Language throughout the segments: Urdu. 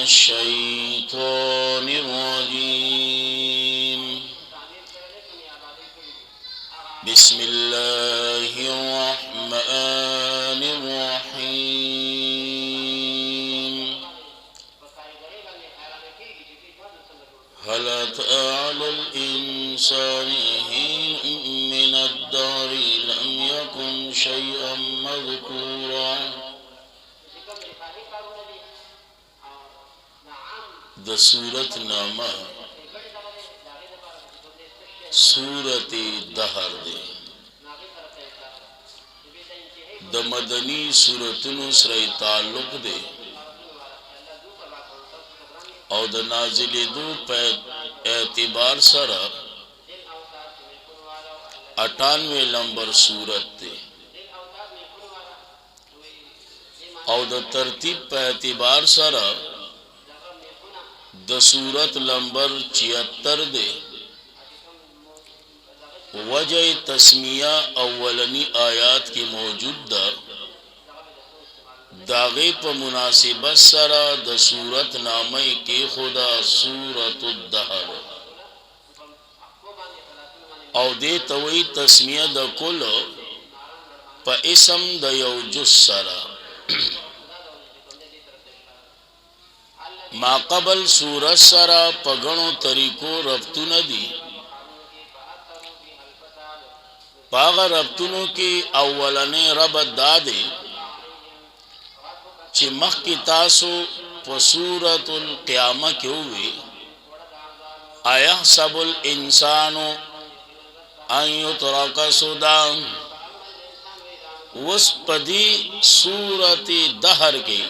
الشيطان الرجيم بسم الله الرحمن الرحيم هل أتى على الإنسان حين من الدهر لم يكن شيئا مذكورا د سورت نامہ سورت دهر دے د مدنی سورتونو سره تعلق دے او د نازلېدو په اعتبار سره 98 نمبر سورت دے او د ترتیب په اعتبار سره د سورت نمبر 76 دے وجہ تسمیہ اولنی آیات کی موجود دا داغے پا مناسبت سرا د سورت نامے کے خدا سورت الدہر او دے توئی تسمیہ دا کل پا اسم دا یو جس سرا ما قبل سورت سرا پا گنو طریقو ربطو ندی پاغ ربطنو کی اولنے ربط دادے چی مخ کی تاسو پا سورت القیامہ کیوئے ایحسب الانسانو ان یترک سدى وس پدی سورت دہر کے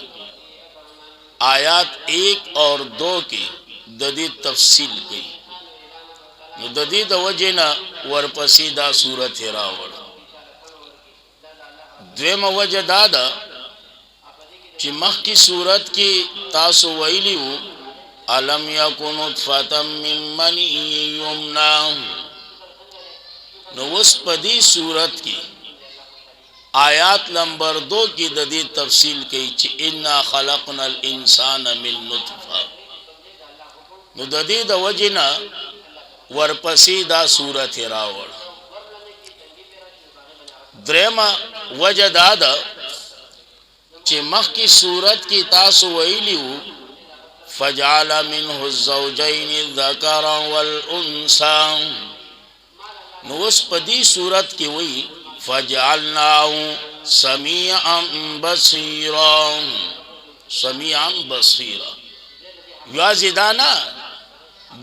آیات 1 اور 2 کی ددی تفصیل کی نو ددی د وجنا ورپسی دا صورت راوړ دویم وجه دادا چې مخ کی صورت کی تاسو ویلیو علم یکن نطفة من منی یمنا نو اس پدی صورت کی آیات نمبر 2 کی ددی تفصیل کی چې انا خلقنا الانسان من نطفة نو ددی د وجنا ورپسی دا صورت راوڑ درما وجہ دادا چی مخ کی صورت کی تاسو ویلیو فجعل منه الزوجین الذکر والانسا نو اس پدی صورت کی وی فجعلناہو سمیعا بصیرا سمیعا بصیرا یازدانا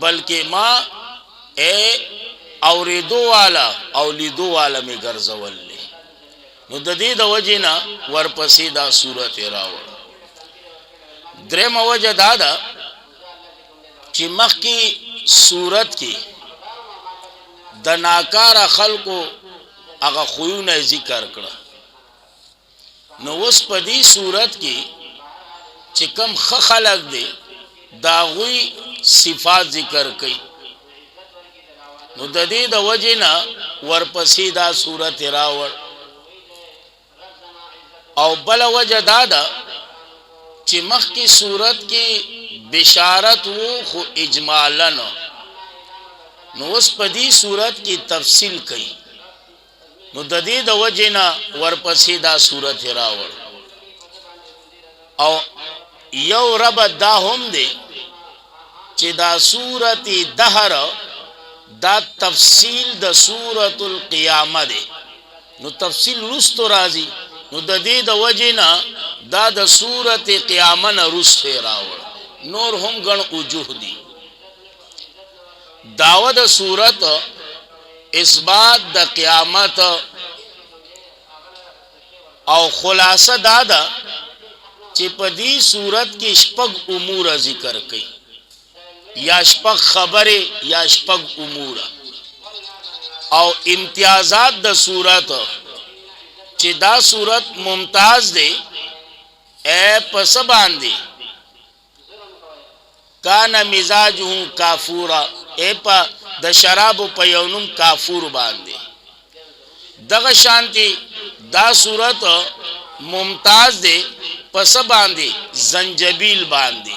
بلکہ ما اے اوریدو والا او لیدو والا میں گرزول لے نو ددید وجینا ورپسی دا صورت راوڑ درم وجہ دادا چی مخ کی صورت کی دناکار خلقو اگا خویون ذکر کرا نو اس پدی صورت کی چی کم خلق دے داغوی صفات ذکر کئی نو ددی د وجنا ورپسی دا صورت راوڑ او بل وجہ دادا چی مخ کی صورت کی بشارت وہ خو اجمالن نو اس پدی صورت کی تفصیل کئی نو ددی د وجنا ورپسی دا صورت راوڑ او یو ربط دا ہم دے چی دا صورت دہر دا تفصیل دا سورت القیامہ دے نو تفصیل رستو رازی نو دا دی دا وجنا دا دا سورت قیامہ نا رست راوڑ نور ہم گن وجوہ دی دعوی دا سورت اثبات دا قیامت او خلاصہ دادا چی پا دی سورت کی شپگ امور ذکر کئی یا شپگ خبر یا شپگ امور او امتیازات دا صورت چی دا صورت ممتاز دے اے پس باندے کانا مزاج ہوں کافورا اے پا دا شراب پا یونم کافور باندے دغ شانتی دا صورت ممتاز دے پس باندے زنجبیل باندے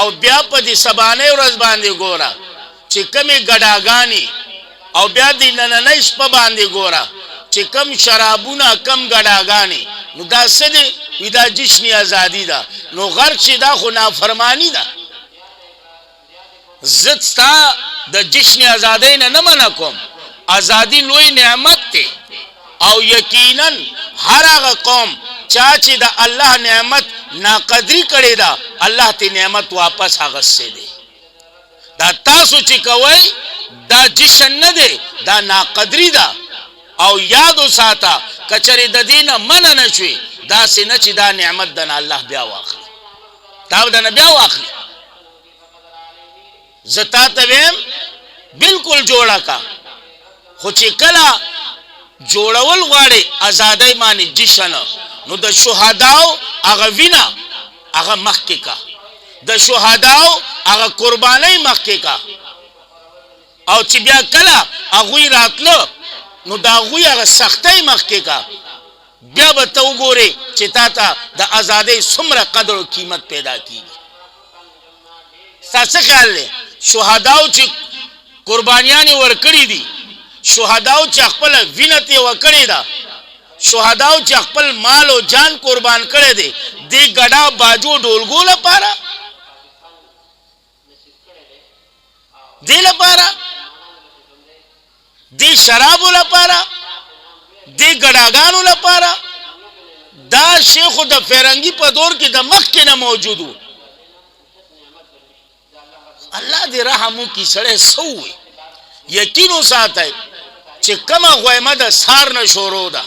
او بیا په دې سبانه ورځ باندې ګوره چې کمی ګډاګانی او بیا دې نننۍ شپه باندې ګوره چې کم شرابونه کم ګډاګانی نو دا څه دی وی دا جشن ازادي ده نو غرق چې دا خو نافرمانی ده زت ستا د جشن ازادۍ نه منع کوم ازادي لوی نعمت دی او یقینا هر هغه قوم چا چې د الله نعمت ناقدری کړي دا الله ته نعمت واپس اغسته دي دا تاسو چې کوي دا جشن نه دی دا ناقدری ده او یادو ساته کچری د دینه منع نشوي دا سینه چې دا نعمت د الله بیا واخلي دا د بیا واخلي زتا ته ویم بالکل جوړه کا خو چې کله جوړول غواړي آزادۍ باندې جشن نو د شهداو هغه وینا هغه مخکې کا د شهداو هغه قربانۍ مخکې کا او چې بیا کله هغوی راتلو نو د هغوی هغه سختۍ مخکې کا بیا به ته وګورې چې تا ته د آزادۍ څومره قدر او قیمت پیدا کیږي ستا څه خیال دی شهداو چې قربانیانې ورکړي دي شهداو چې خپل وینه تې وکړې ده شهداو چې خپل مال او جان قربان کړی دی دې ګډا باجو ډولګو لپاره دې لپاره دې شرابو لپاره دې ګډاګانو لپاره دا شیخو د فرنګي په دور کې د مخکې نه موجود و الله دې رحم وکړي سړی څه ووایي یقین وساتئ چې کومه غویمه د سهار نه شروع ده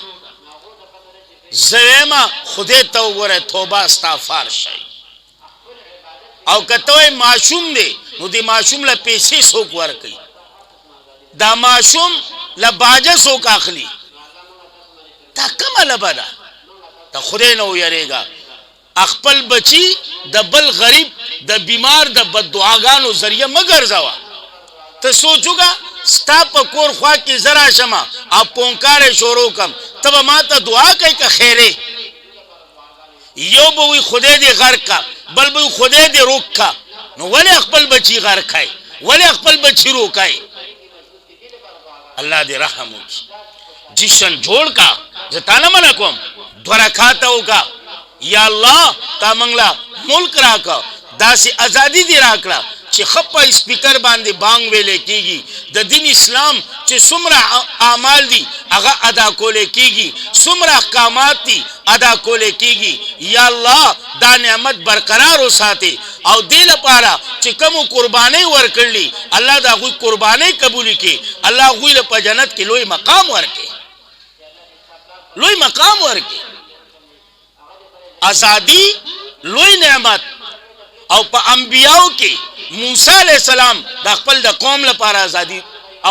زویمه خدای ته وګوره توبه استغفار شي او که ته وایې ماشوم دی نو دې ماشوم له پیسې څوک ورکوي دا ماشوم له باجه څوک اخلي دا کومه لبه ده د خدای نه ویریږه خپل بچی د بل غریب د بیمار د بددعاګانو ذریعه مه ګرځوه ته سوچوګه ستا په کور خوا کې زرا شمه او پونکارې شروع کم ته به ما ته دعا کوي که خیرې یو به وي خدای دې غرق کا بل به وي خدای دې روک کا نو ولې خپل بچی غرق کای ولې خپل بچی روکای الله دې رحم وکړي جشن جوړ کا زه تا نه منع کوم دوه رکعاته وکړه یا الله تا موږ له ملک راکړه داسې ازادي دې راکړه چې خپه سپیکر باندې بانګ ویلې کیږي د دین اسلام چې څومره اعمال دي هغه ادا کولې کیږي څومره احکامات دي ادا کولې کیږي یا الله دا نعمت برقرار وساتي او دې لپاره چې کوم قرباني ورکړلې الله دا غوي قرباني قبول کړي الله غوي له جنت کې لوی مقام ورکړي لوی مقام ورکړي ازادي لوی نعمت او په انبیاو کې موسی علیہ السلام د خپل د قوم لپاره ازادي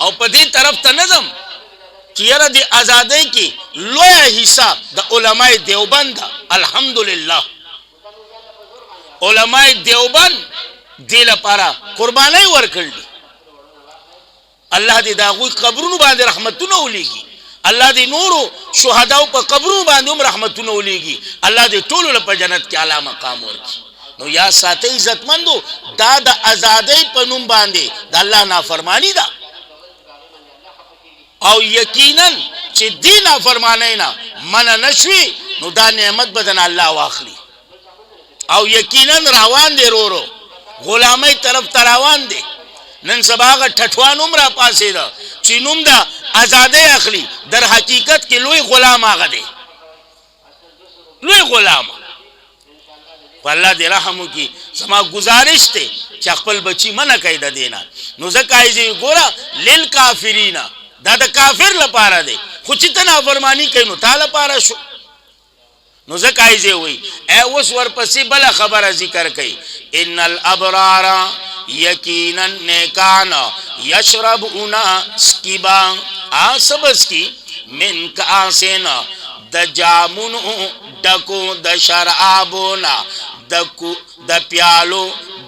او په دې طرف ته نظم چې یاره د ازادۍ کې لوی حصہ د علماء دیوبند الحمدلله علماء دیوبند دې لپاره قرباني ورکړل الله دې دا غوي قبرونو باندې رحمتونه ولېږي الله دې نورو شهداو په قبرونو باندې هم رحمتونه ولېږي الله دې ټول له جنت کې اعلی مقام ورکړي نو یا ساتي عزتمندو دا د آزادۍ په نوم باندې د الله نافرمانی ده او یقینا چې دین نافرمانی نه منع نشوي نو دا نعمت بدن الله واخلي او یقینا روان دي رورو غلامۍ طرف ته روان دي نن سبا غ ټټوان عمره پاسې ده چې نوم دا آزادۍ اخلي در حقیقت کې لوی غلام هغه دی لوی غلام والله دې رحم وکړي زما گزارش ته چې خپل بچی منع کوي د دینه نو ځکه یې ګوره للکافرین دا د کافر لپاره دی خو چې ته نافرمانی کوي نو تا لپاره شو نو ځکه یې وایي اوس ورپسې بله خبره ذکر کوي ان الابرار یقینا نیکان یشربون سکیبا سبس کی من کاسینا د جامونو ډکو د شرابونا د پیالو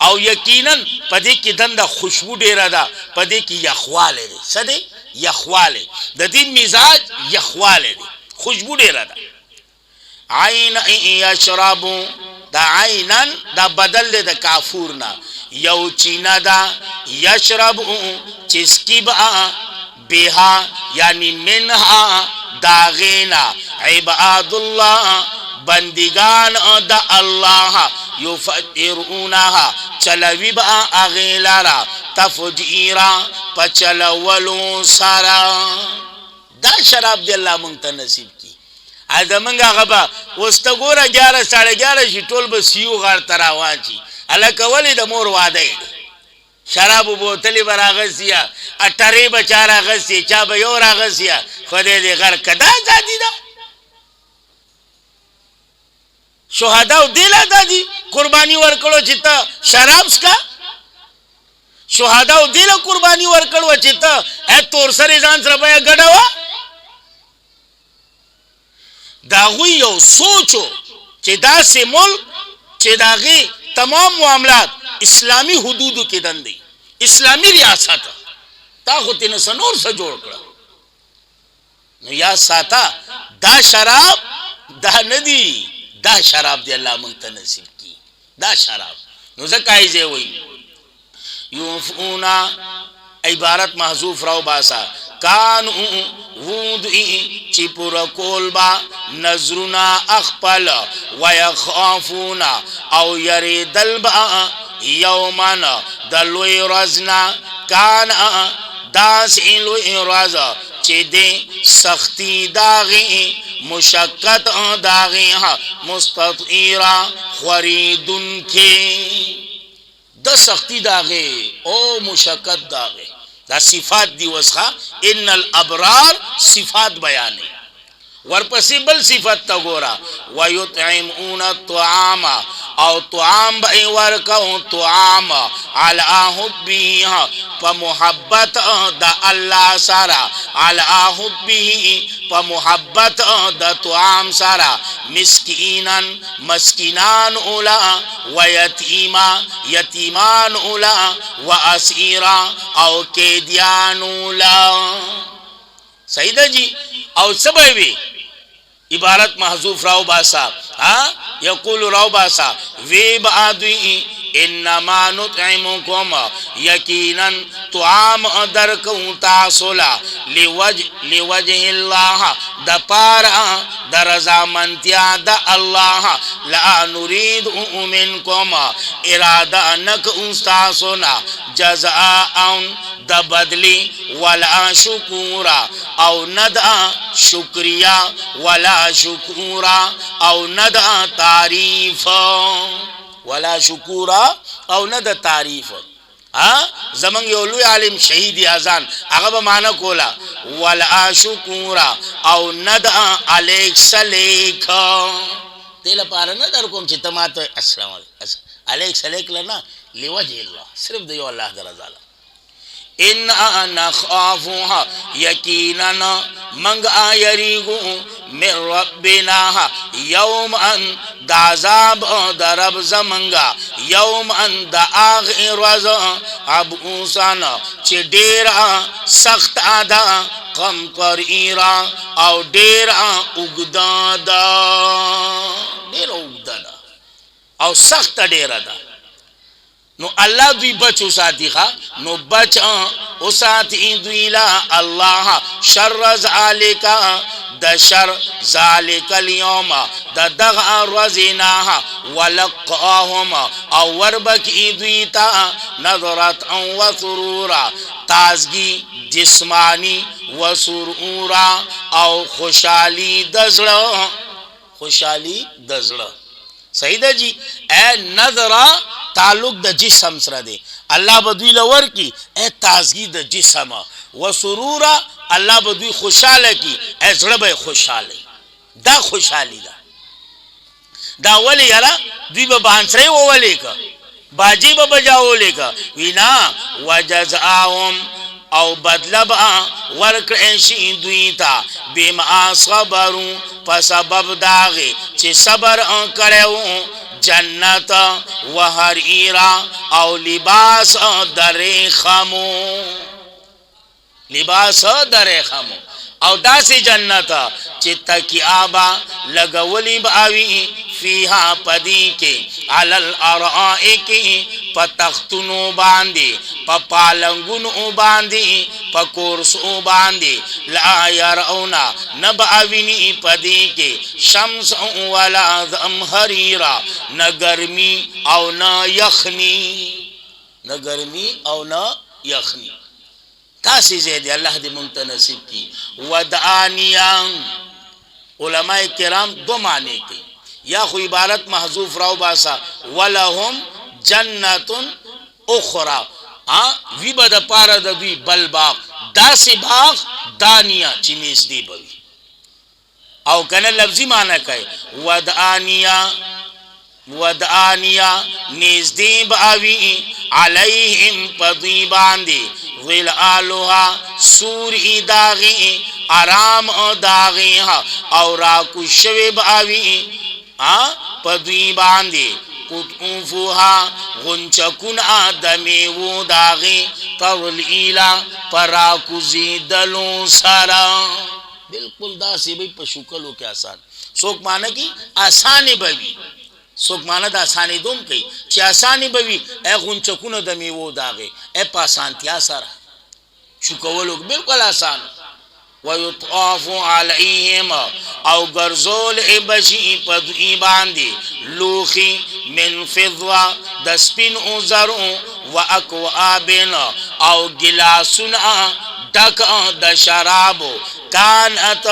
او یقینا پدې کې دند خوشبو ډیره ده پدې کې یخواله ده سده یخواله د دې مزاج یخواله ده خوشبو ډیره ده عین یشرب دا عینن دا بدل ده د کافورنا یو چینا دا یشرب چسکی با بها یعنی منها داغینا عباد الله بندگان دا الله یفجرونها چلوی با اغیلارا تفجیرا پچلولو سارا دا شراب دی اللہ منگتا نصیب کی آدھا منگا غبا وستا گورا 11 ساڑھے 11 شی ٹول با سیو غار تراوان چی اللہ کولی دا مور وعدہ دی شراب بوتلی برا غسیا اٹری بچارا غسی چا بیورا غسیا خودی دی غر کدا زادی دا شهداو دیلا دادی قربانی ورکړو چې ته شراب سکا شهداو دیلا قربانی ورکړو چې ته تور سره ځان سره بیا غډاوه دا غوی یو سوچو چې دا سیمول چې داغي تمام معاملات اسلامی حدودو کې دندې اسلامی ریاست تا خو تینه سنور سره جوړ کړ نو یا ساته دا شراب دا ندی دا شراب دی اللہ منگتا نصیب کی دا شراب نو زکائی زی وی یوفونا عبارت محضوف راو باسا کانو وودئی چی پورا کول با نظرنا اخپل ویخافونا او یری دل با یومن دلوی رزنا کانا داسی لوی رزا چی دی سختی داغی مشقت داغی مستطیرا خوریدن کی دا سختی داغی او مشقت داغی دا صفات دی وسخا ان الابرار صفات بیانے ورپسی بل صفت تا گورا ویطعمون الطعام او طعام بئی ورکو طعام علی حبی پا محبت دا اللہ سارا علی حبی پا محبت دا طعام سارا مسکینا مسکینان اولا ویتیما یتیمان اولا واسیرا او قیدیان اولا سیدہ جی او سبوی عبارت محضوف راو باسا یقول راو باسا وی بعدوی انما نطعمکم یقینا طعام درکو تاسولا لوجه اللہ دا پارا دا رضامندیا دا اللہ لا نرید منکم ارادہ نک استاسونا جزاء دا بدلی ولا شکورا او ندا شکریہ ولا شکورا او ندا تعریف ولا شکورا او ندا تعریف زمانگ یولوی عالم شہید ازان اغب مانا کولا ولا شکورا او ندا علیک سلیک تیلا پارا ندر کم چی تماتا السلام علیکم علیک سلیک لنا لوجه اللہ صرف دیو اللہ در ازالا اِنَّا نَخَافُهَا یقیناً منگ آیریگو من ربنا یوماً دا عذاب دا رب زمنگا یوماً دا آغی رز عبوساً چی دیرا سخت آدھا قم قریرا او دیرا اگدا دا دیرا اگدا دا او سخت دیرا دا نو اللہ دوی بچ اساتی خوا نو بچ اساتی دوی لا اللہ شر ذالکا دا شر ذالک اليوم دا دغع رزنا ولقاهم او وربکی دوی تا نظرت و سرورا تازگی جسمانی و سرورا او خوشحالی دزڑا خوشحالی دزڑا سیدہ جی اے نظرہ تعلق دا جسم سره دی الله بدوی لور کی اے تازگی د جسم و سرورا الله بدوی خوشاله کی اے زړه به خوشاله دا خوشحالی دا ولی یلا دوی به بانسری وولې کا باجی به بجاولې کا وینا وجزاهم او بدلب ورکړې شي دوی ته بما صبروا په سبب داغه چې صبر کړو جنت وحریرا او لباس در خمو لباس در خمو او داسې جنت چې تکیابا لګولې باوی فیها پدی کې علل ارائک پتختونو باندې پالنګونو باندې پکورسو باندې لا يرون نبعوینی پدی کې شمس ولا زمهریرا نگرمی او نا یخنی نگرمی او نا یخنی تاسی زیدی اللہ دی منتنصب کی ودعانیان علماء کرام دو معنی کی یا خو عبارت محذوف راو باسا ولهم جنت اخرى وی با دا پارا دا دوی بل باغ دا سی باغ دانیا چنیز دی بوی او کنا لفظی معنی کئی ودعانیا نزدی باوی علیہم پدوی باندی ظلالها سوری داغی آرام داغی او راکو شوی باوی پدوی باندی قطعفوها غنچکن آدمیو داغی طولیلا پراکو زیدلو سرا بالکل دا سی بھئی پشوکلو کے آسان سوک مانا کی آسانی بھئی سوک مانا دا آسانی دوم کئی چی آسانی بھئی اے غنچکن آدمیو داغی اے پاسانتیا سرا شکولو بالکل آسان ويطاف عليهم او غرزول ابشي پدوی باندې لوخي من فضه د سپین او زرو واكواب او گلاسنا ډک د شرابو كانت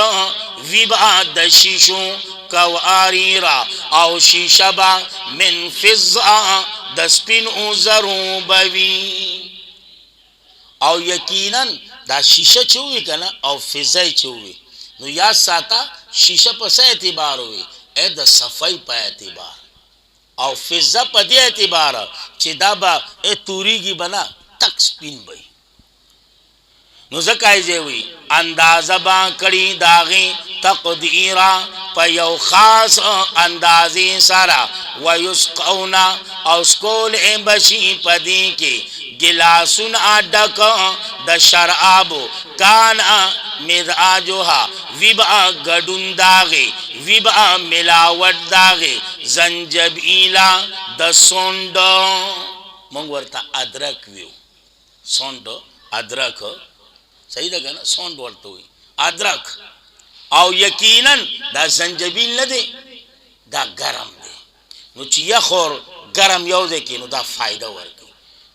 وبا د شیشو کواريرا او شیشبا من فضه د سپین او زرو بوي او یقینا دا شیشه چوي کنه او فضای چوي نو یا ساته شیشه په څه اعتبار وي اې د صفای په اعتبار او فضا په دې اعتبار چې دا به توريږي بنا تک سپین وي نو زکای دی وي اندازه با کړي داغي تقدیرا په یو خاص اندازې سره ويسقون او سکول بشي پدې کې گلاسون آڈک د شرابو کانا مزاجوها ویبا گڑن داغی ویبا ملاوٹ داغی زنجبیلا د سوندو مونگ ورطا ادرک ویو سوندو ادرک صحیح دا گا نا سوند ورطا ہوئی ادرک او یقینا دا زنجبیل ندے دا گرم دے نو چی یخور گرم یو دے کی نو دا فائدہ ورکی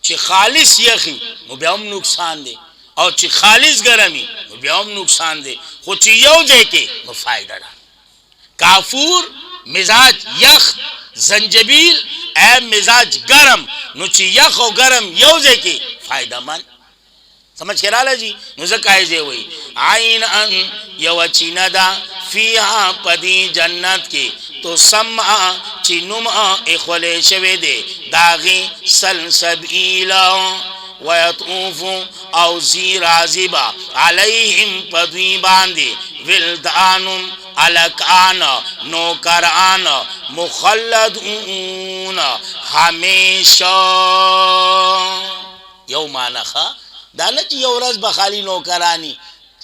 چی خالص یخی نو بیا هم نقصان دے او چی خالص گرمی نو بیا هم نقصان دے خود چی یو دے کے نو فائدہ دا کافور مزاج یخ زنجبیل اے مزاج گرم نو چی یخ و گرم یو دے کے فائدہ من سمجھ کے رالا جی نو زکای دے ہوئی عین ان یو چینا دا فیہا پدی جنت کی تو سمع چی نمع اخوالے شوے دے داغی سلسبیلا ویطوف او زیر عزیبا علیہم پدوی باندے ولدان علکان نوکران مخلدون ہمیشہ یو مانخا دانا چی یو رز بخالی نوکرانی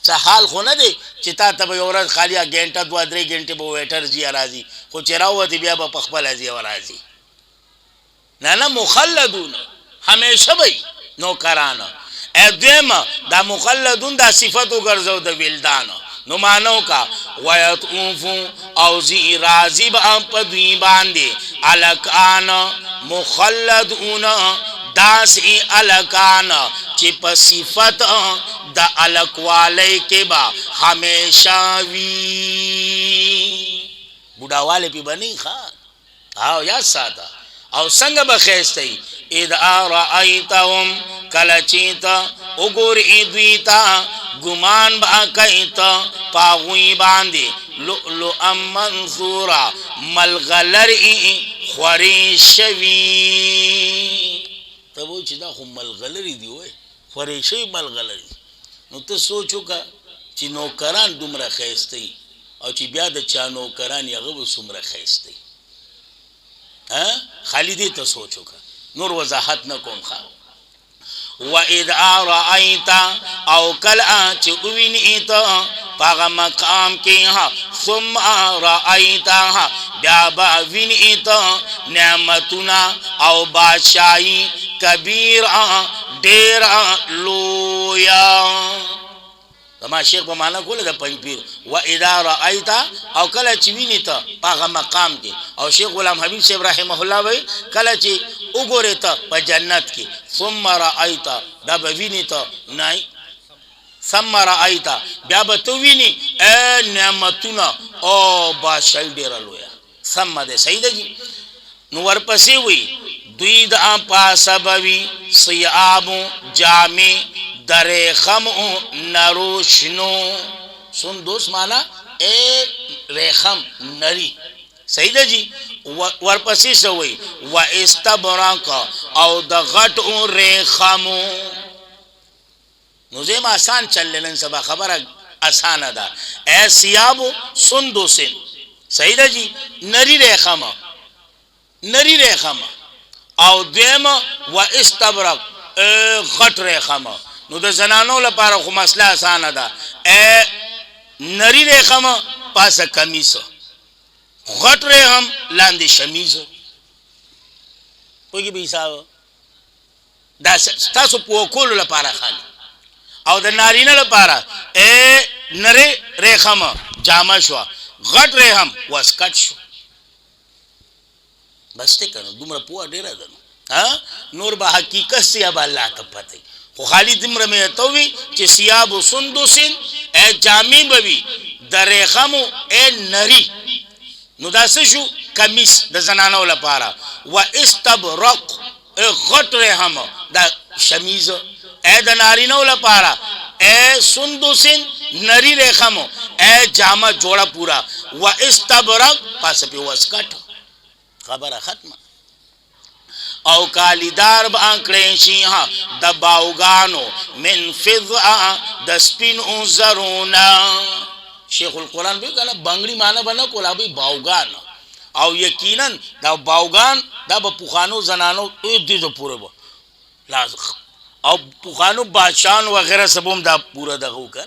سا حال خو نه دی چې تا ته به یو ورځ خالي ګنټه دوه درې ګنټې به ویټر ځي راځي خو چې راووتې بیا به په خپله ځي راځي نه نه مخلدون همیشه به نوکرانه دویمه دا مخلدون دا صفت وګرځو د ولدانو نو مانو کا ویطوفو او زی راضی با په دوی باندې الکان مخلدون داسی الکان چی پا صفت دا الکوالی کے با ہمیشہ وی بڑا والے پی بنی خان آو یاد ساتا او سنگ بخیستی اذا رأيتهم کلچیتا اگر ادویتا گمان با کئیتا پاغوی باندې لؤلؤا منثورا ملغلری خوری شوی. ته وای چې دا خو ملغلری دی وای خوری شوی ملغلری. نو ته سوچو کا چې نوکران دومره ښایسته او چې بیا د چا نوکران یې هغه به څومره ښایسته خالی دې ته سوچ وکړه نور وضاحت نه کوم ښه. وَإِذَا رَأَيْتَ او کله چې ووینې ته په هغه مقام کې ثم رأیت بیا به وینې ته نعمتونه او بادشاهي کبیر ډېر لویه. زما شیخ په معنا کوله د پنځپیر وَإِذَا رَأَيْتَ او کله چې وینې ته په هغه مقام کې. او شیخ غلام حبیب صاحب رحمه الله وایي کله چې وګورې ته په جنت کې ثم رأیت دا به وینې ته نه ثم رأیت بیا به ته وینې نعمتونه او بادشاهي ډېره لویه. ثم دی صحیح ده جي. نو ورپسې وایي دوی د پاسه به وي ثياب جامې دریخم نروشنو سندوس مانا ریخم نری. صحیح ده جی. ورپسې سوئی و استبرق او د غټو ریخمو. نو زم آسان چل نن سبا خبره آسانه ده. ثياب سندوس صحیح ده جی نری ریخم نری ریخم او دویم و استبرق غټ ریخم. نو د زنانو لپاره خو مسله آسانه ده. نری ریخم پاسه کمیس غټ ریخم لاندې شمیز. پوهیږئ به حساب دا ستاسو په کولو لپاره خالي. او د نارینه لپاره نری ریخم جامه شو غټ ریخم واسکټ شو. بس ته کنه دومره پوهه ډیره ده نور به حقیقت سی اب الله ته پته خو خالی دمره مې ته وي چې ثياب سندوسین جامې به وي د ریخمو نری. نو دا څه شو کمیس د زنانو لپاره. و استبرق غټ ریخم دا شمیز د نارینو لپاره سندوسین نری ریخمو جامه جوړه پورا. و استبرق پس په واسکټ خبره ختمه. او کالیدار با انکڑیں شیحا دا باوگانو من فضع دا سپینو زرونا. شیخ القرآن بھی کہنا بنگڑی مانا بنا کولا بھی باوگان. او یقیناً دا باوگان دا با پوخانو زنانو دیدو پورے با لازم او پوخانو بادشان وغیرہ سبوم دا پورا دغو کر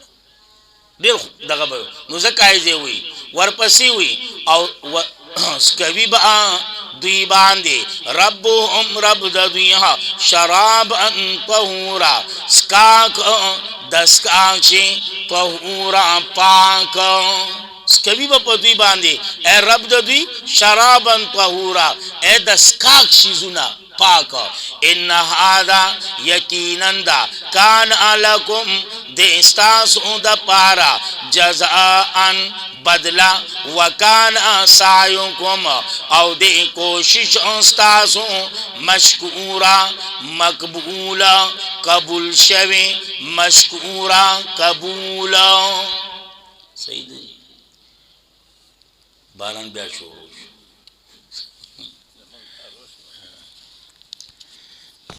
دیر دغا با نو زکایزے ہوئی ورپسی ہوئی او سکوی با دوی باندې ربهم رب د دوی شراب ان طهورا سکاک د سکاک شي طهورا پاک. سکوی په دوی باندې رب د دوی شراب ان طهورا د سکاک شیزونه پاک. ان هذا یقینا دا کان علیکم د استاسو د پارا جزاء بدلا وکان سعیکم او د کوشش استاسو مشکورا مقبولا قبول شوی مشکورا قبولا. صحیح دی. باران بیا شروع